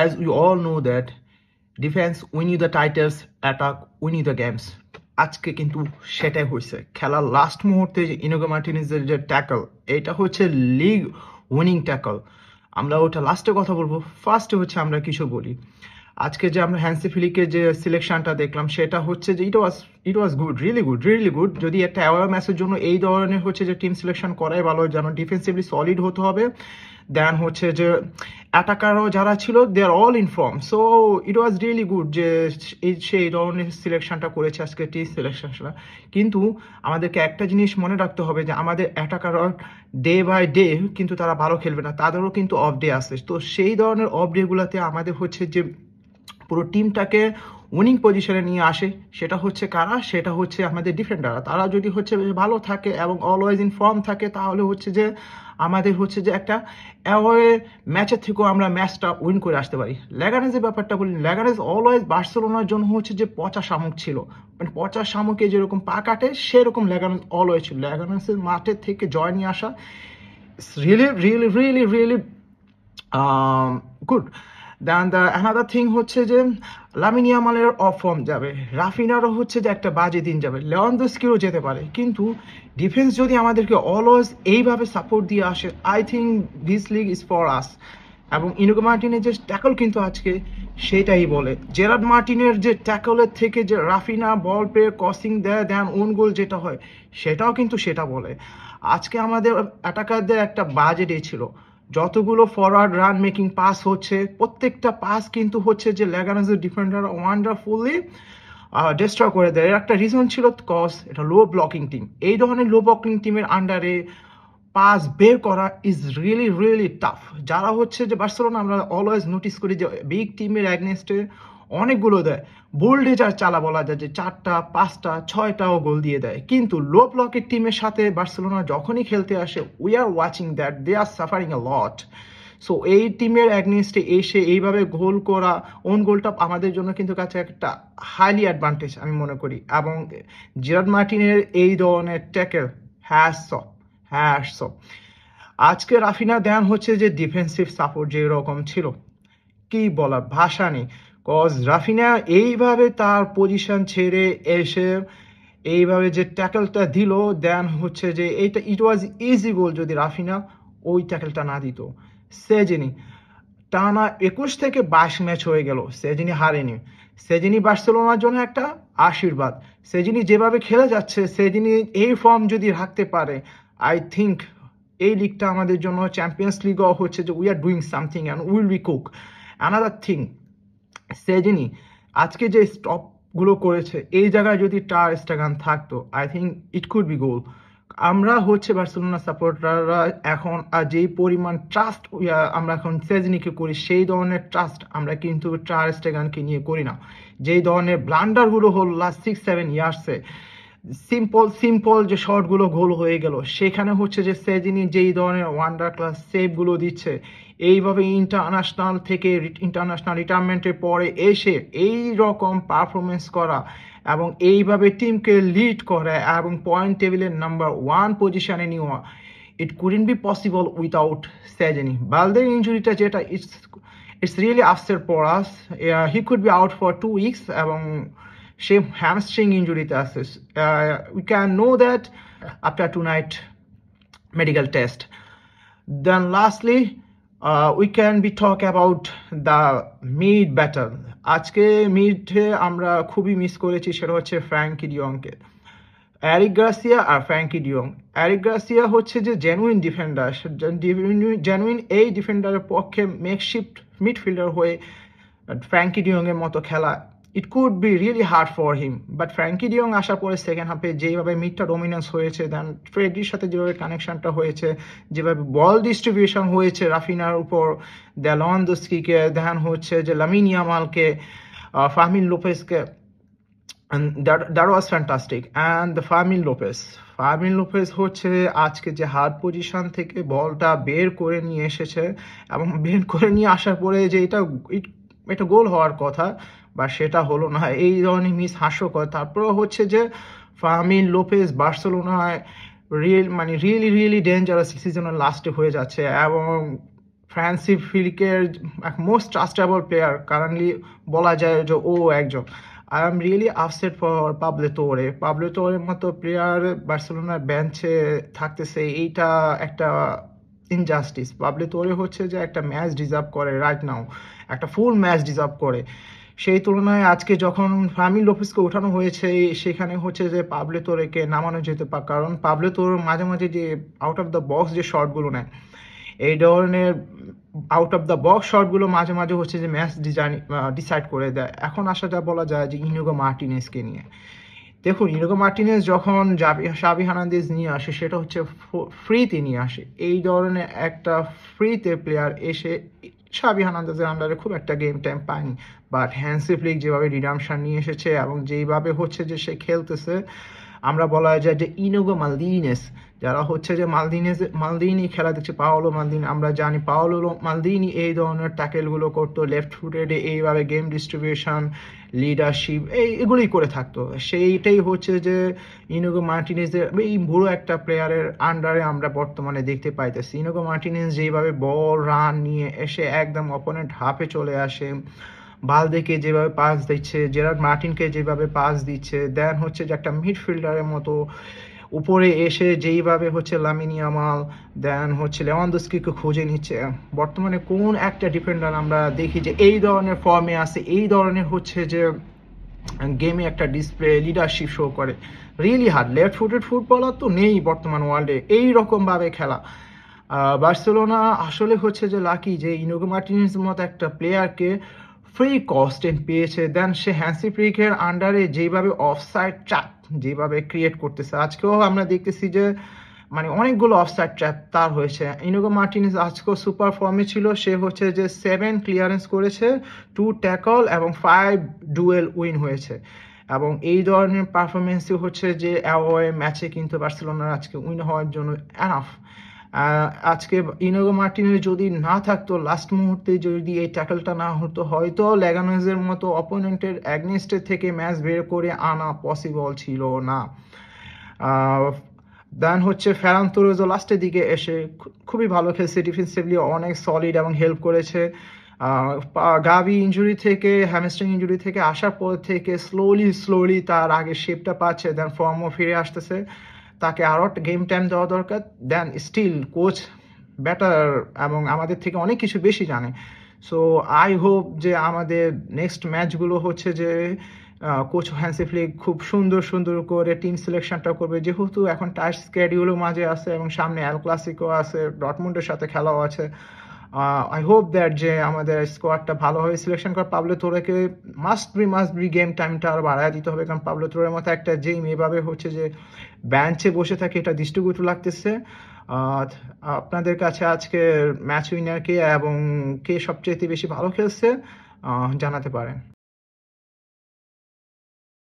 as we all know that defence win you the titles, attack win you the games. আজকে কিন্তু সেটাই হয়েছে। খেলার লাস্ট মুহূর্তে যে ইনিগো মার্টিনেজের যে ট্যাকল, এটা হচ্ছে লিগ উইনিং ট্যাকল। আমরা ওটা লাস্টে কথা বলবো, ফার্স্টে হচ্ছে আমরা কিছু বলি। আজকে যে আমরা হ্যান্সি ফিলিকের যে সিলেকশনটা দেখলাম, সেটা হচ্ছে যে ইট ওয়াজ গুড, রিয়েলি গুড। যদি একটা অ্যাওয়ে ম্যাচের জন্য এই ধরনের হচ্ছে যে টিম সিলেকশন করাই ভালো, যেন ডিফেন্সিভলি সলিড হতে হবে। দেন হচ্ছে যে অ্যাটাকারও যারা ছিল they are all in form, so it was really good যে এই ধরনের সিলেকশনটা করেছে আজকে টিম সিলেকশনটা। কিন্তু আমাদেরকে একটা জিনিস মনে রাখতে হবে যে আমাদের অ্যাটাকার ডে বাই ডে কিন্তু তারা ভালো খেলবে না, তাদেরও কিন্তু অফ ডে আসে। তো সেই ধরনের অফ ডেগুলোতে আমাদের হচ্ছে যে পুরো টিমটাকে উইনিং পজিশনে নিয়ে আসে, সেটা হচ্ছে কারা? সেটা হচ্ছে আমাদের ডিফেন্ডাররা। তারা যদি হচ্ছে ভালো থাকে এবং অলওয়েজ ইন ফর্ম থাকে, তাহলে হচ্ছে যে আমাদের হচ্ছে যে একটা অ্যাওয়ে ম্যাচের থেকেও আমরা ম্যাচটা উইন করে আসতে পারি। লেগানেজের ব্যাপারটা বলি, লেগানেজ অলওয়েজ বার্সেলোনার জন্য হচ্ছে যে পচা শামুক ছিল, মানে পচা শামুকে যেরকম পা কাটে সেরকম লেগানেজ অলওয়েজ ছিল। লেগানেজের মাঠের থেকে জয় নিয়ে আসা really good. Then the another thing হচ্ছে যে লামিন ইয়ামালের অফ ফর্ম যাবে, রাফিনারও হচ্ছে যে একটা বাজে দিন যাবে, লেভানডস্কিও যেতে পারে। কিন্তু ডিফেন্স যদি আমাদেরকে অলওয়েজ এইভাবে সাপোর্ট দিয়ে আসে, I think this league is for us. এবং ইনিগো মার্টিনের যে ট্যাকল কিন্তু আজকে সেটাই বলে, জেরার্ড মার্টিনের যে ট্যাকলের থেকে যে রাফিনা বল পেয়ে ক্রসিং দেয়, দেন ওন গোল যেটা হয়, সেটাও কিন্তু সেটা বলে। আজকে আমাদের অ্যাটাকারদের একটা বাজে ডে ছিল। যতগুলো ফরওয়ার্ড রান মেকিং পাস হচ্ছে, প্রত্যেকটা পাস কিন্তু হচ্ছে যে লেগানেজের ডিফেন্ডার ওয়ান্ডারফুলি ডিস্ট্রয় করে দেয়। এর একটা রিজন ছিল কজ এটা লো ব্লকিং টিম। এই ধরনের লো ব্লকিং টিমের আন্ডারে পাস বের করা ইজ রিয়েলি টাফ। যারা হচ্ছে যে বার্সেলোনা আমরা অলওয়েজ নোটিস করি যে বিগ টিমের অ্যাগনেস্টে অনেকগুলো দেয়, বুলডোজার চালা বলা যায় যে 4টা 5টা 6টাও গোল দিয়ে দেয়। কিন্তু লো ব্লকের টিমের সাথে বার্সেলোনা যখনই খেলতে আসে, we are watching that they are suffering a lot. So এই টিমের অ্যাগনেস্টে এসে এইভাবে গোল করা, ওন গোলটা আমাদের জন্য কিন্তু কাছে একটা হাইলি অ্যাডভান্টেজ আমি মনে করি। এবং জেরার্ড মার্টিনের এই ধরনের ট্যাকেল হ্যাঁ। আজকে রাফিনা দেন হচ্ছে যে ডিফেন্সিভ সাপোর্ট যেরকম ছিল, কি বলার ভাষা নেই। কজ রাফিনা এইভাবে তার পজিশন ছেড়ে এসে এইভাবে যে ট্যাকেলটা দিল, দেন হচ্ছে যে এইটা ইট ওয়াজ ইজি গোল যদি রাফিনা ওই ট্যাকেলটা না দিত। সেজিনি টানা 21 থেকে 22 ম্যাচ হয়ে গেল, সেজিনি হারেনি। সেজিনি বার্সেলোনার জন্য একটা আশীর্বাদ। সেজিনি যেভাবে খেলে যাচ্ছে, সেজিনি এই ফর্ম যদি রাখতে পারে, আই থিঙ্ক এই লিগটা আমাদের জন্য চ্যাম্পিয়ন্স লিগও হচ্ছে যে we are doing something and will be cook. Another thing, Szczesny আজকে যে স্টপগুলো করেছে, এই জায়গায় যদি টার স্টেগান থাকতো, I think it could be goal. আমরা হচ্ছে বার্সেলোনা সাপোর্টাররা এখন যেই পরিমাণ ট্রাস্ট আমরা এখন সেজনিকে করি, সেই ধরনের ট্রাস্ট আমরা কিন্তু টার স্টেগানকে নিয়ে করি না। যেই ধরনের ব্লান্ডারগুলো হল লাস্ট 6-7 ইয়ার্সে, সিম্পল যে শটগুলো গোল হয়ে গেল, সেখানে হচ্ছে যে সেজিনি যেই ধরনের ওয়ান্ডার ক্লাস সেভগুলো দিচ্ছে, এইভাবে ইন্টারন্যাশনাল রিটায়ারমেন্টের পরে এসে এই রকম পারফরমেন্স করা এবং এইভাবে টিমকে লিড করা এবং পয়েন্ট টেবিলের নাম্বার 1 পজিশনে নেওয়া, it couldn't be possible without Szczesny. বালদের ইঞ্জুরিটা যেটা it's really upset for us. He could be out for 2 weeks এবং সে হ্যামস্ট্রিং ইঞ্জুরিতে আছে। We can know that after tonight medical test. Then lastly, we can be talk about the mid battle. আজকে মিডে আমরা খুবই মিস করেছি, সেটা হচ্ছে ফ্র্যাঙ্কি ডিয়ংকে। এরিক গার্সিয়া আর ফ্র্যাঙ্কি ডিয়ং। এরিক গার্সিয়া হচ্ছে যে জেনুইন ডিফেন্ডার, জেনুইন এই ডিফেন্ডারের পক্ষে মেকশিফট মিডফিল্ডার হয়ে ফ্র্যাঙ্কি ডিয়ংয়ের মতো খেলা, ইট could be really hard for him. But Frenkie de Jong আসার পরে সেকেন্ড হাফে যেভাবে মিডটা ডমিনেন্স হয়েছে, দেন ফ্রেডির সাথে যেভাবে কানেকশনটা হয়েছে, যেভাবে বল ডিস্ট্রিবিউশন হয়েছে রাফিনার উপর, লেভানডস্কিকে, দেন হচ্ছে যে লামিন ইয়ামালকে, ফাহমিন লোপেজকে, that was fantastic. And the Fermin Lopez হচ্ছে আজকে যে হার্ড পজিশন থেকে বলটা বের করে নিয়ে এসেছে এবং বের করে নিয়ে আসার পরে যে এটা গোল হওয়ার কথা, বা সেটা হলো না, এই ধরনের মিস হাস্যকর। তারপরে হচ্ছে যে ফার্মিন লোপেজ বার্সেলোনায় রিয়েলি ডেঞ্জারাস সিজনের লাস্টে হয়ে যাচ্ছে এবং ফ্রান্সি ফ্লিকের মোস্ট ট্রাস্টেবল প্লেয়ার কারেন্টলি বলা যায় যে ও একজন। I am really upset for Pablo তোরের মতো প্লেয়ার বার্সেলোনার বেঞ্চে থাকতেছে, এইটা একটা ইনজাস্টিস। পাবলো তোরে হচ্ছে যে একটা ম্যাচ ডিজার্ভ করে রাইট নাও, একটা ফুল ম্যাচ ডিজার্ভ করে। সেই তুলনায় আজকে যখন ফার্মিন লোপেসকে ওঠানো হয়েছে সেখানে হচ্ছে যে পাবলো তোরেকে নামানো যেতে পারে, কারণ পাবলো তোর মাঝে মাঝে যে আউট অফ দ্য বক্স যে শটগুলো নেয়, এই ধরনের আউট অফ দ্য বক্স শটগুলো মাঝে মাঝে হচ্ছে যে ম্যাচ ডিসাইড করে দেয়। এখন আসা যা বলা যায় যে ইনিগো মার্টিনেজকে নিয়ে, দেখুন ইনিগো মার্টিনেজ যখন শাভি হার্নান্দেজ নিয়ে আসে সেটা হচ্ছে ফ্রিতে নিয়ে আসে। এই ধরনের একটা ফ্রিতে প্লেয়ার এসে শাভি হার্নান্দেজের আন্ডারে খুব একটা গেম টাইম পায়নি, বাট হ্যান্সি ফ্লিক যেভাবে রিডামশন নিয়ে এসেছে এবং যেইভাবে হচ্ছে যে সে খেলতেছে, আমরা বলা যায় যে ইনিগো মালদিনেস, যারা হচ্ছে যে মালদিনি খেলা দেখছে, পাওলো মালদিনি, আমরা জানি পাওলো মালদিনি এই ধরনের ট্যাকেলগুলো করতো লেফট ফুটেডে, এইভাবে গেম ডিস্ট্রিবিউশন, লিডারশিপ এগুলোই করে থাকতো। সেইটাই হচ্ছে যে ইনিগো মার্টিনেজের এই বুড়ো একটা প্লেয়ারের আন্ডারে আমরা বর্তমানে দেখতে পাইতেছি। ইনিগো মার্টিনেজ যেভাবে বল রান নিয়ে এসে একদম অপোনেন্ট হাফে চলে আসে, বালদেকে যেভাবে পাস দিচ্ছে, জেরার্ড মার্টিনকে যেভাবে পাস দিচ্ছে, দেন হচ্ছে যে একটা মিডফিল্ডারের মতো উপরে এসে যেইভাবে হচ্ছে লামিন ইয়ামাল, দেন হচ্ছে লেভানডস্কিকে খুঁজে নিচ্ছে। বর্তমানে কোন একটা ডিফেন্ডার আমরা দেখি যে এই ধরনের ফর্মে আছে, এই ধরনের হচ্ছে যে গেমে একটা ডিসপ্লে লিডারশিপ শো করে? Really hard. Left footed footballer তো নেই বর্তমান ওয়ার্ল্ডে এই রকম ভাবে খেলা। বার্সেলোনা আসলে হচ্ছে যে লাকি যে ইনিগো মার্টিনেজের মতো একটা প্লেয়ারকে ফ্রি কস্টে পেয়েছে। দেন সে হ্যান্সি ফ্লিকের আন্ডারে যেভাবে অফসাইড ট্র্যাপ যেভাবে ক্রিয়েট করতেছে, আজকেও আমরা দেখতেছি যে মানে অনেকগুলো অফসাইড ট্র্যাপ তার হয়েছে। ইনিগো মার্টিনেজ আজকেও সুপার ফর্মে ছিল, সে হচ্ছে যে 7 ক্লিয়ারেন্স করেছে, 2 ট্যাকল এবং 5 ডুয়েল উইন হয়েছে। এবং এই ধরনের পারফরমেন্সই হচ্ছে যে অ্যাওয়ে ম্যাচে কিন্তু বার্সেলোনার আজকে উইন হওয়ার জন্য এনাফ। আজকে ইনিগো মার্টিনেজ যদি না থাকতো, লাস্ট মুহূর্তে যদি এই ট্যাকলটা না হতো, হয়তো লেগানোজের মতো অপোনেন্টের অ্যাগনেস্টের থেকে ম্যাচ বের করে আনা পসিবল ছিল না। দেন হচ্ছে ফেরান তোরেজও লাস্টের দিকে এসে খুবই ভালো খেলছে, ডিফেন্সিভলি অনেক সলিড এবং হেল্প করেছে। গাভি ইঞ্জুরি থেকে, হ্যামস্ট্রিং ইঞ্জুরি থেকে আসার পর থেকে স্লোলি তার আগে শেপটা পাচ্ছে, দেন ফর্মও ফিরে আসতেছে। তাকে আরও গেম টাইম দেওয়া দরকার। দেন স্টিল কোচ বেটার এবং আমাদের থেকে অনেক কিছু বেশি জানে। সো আই হোপ যে আমাদের নেক্সট ম্যাচগুলো হচ্ছে যে কোচ হ্যান্সি ফ্লিক খুব সুন্দর করে টিম সিলেকশনটা করবে, যেহেতু এখন টাইট স্কেডিউলও মাঝে আছে এবং সামনে এল ক্লাসিকো আছে, ডটমুন্ডের সাথে খেলাও আছে। আই হোপ দ্যাট যে আমাদের স্কোয়াডটা ভালোভাবে সিলেকশন করে পাবলো তোরেকে মাস্ট বি গেম টাইমটা আরও বাড়ায় দিতে হবে, কারণ পাবলো তোরের মতো একটা যেই এভাবে হচ্ছে যে বেঞ্চে বসে থাকে এটা দৃষ্টিকটু লাগতেছে। আপনাদের কাছে আজকে ম্যাচ উইনার কে এবং কে সবচেয়ে বেশি ভালো খেলছে জানাতে পারেন।